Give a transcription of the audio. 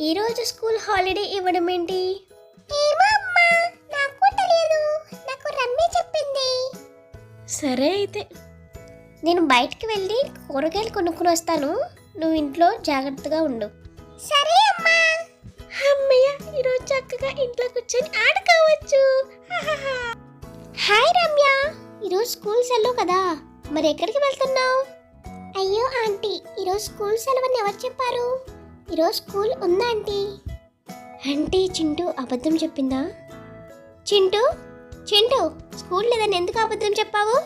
ఈరోజు school holiday ఇవ్వడం ఏంటి? ఏమో అమ్మా, నాకు తెలియదు. నాకు రమ్య చెప్పింది. సరే అయితే నేను బయటికి వెళ్ళి కూరగాయలు కొనుక్కుని వస్తాను. నువ్వు ఇంట్లో జాగ్రత్తగా ఉండు. సరే అమ్మా. అమ్మయ్య, ఈరోజు చక్కగా ఇంట్లో కూర్చొని ఆడుకోవచ్చు. హాయ్ రమ్య, ఈరోజు స్కూల్ సెలవు కదా, మరి ఎక్కడికి వెళ్తున్నావు? అయ్యో ఆంటీ, ఈరోజు స్కూల్ సెలవని ఎవరు చెప్పారు? ఈరోజు స్కూల్ ఉందా ఆంటీ? అంటే చింటూ అబద్ధం చెప్పిందా? చింటూ చింటూ, స్కూల్ లేదని ఎందుకు అబద్ధం చెప్పావు?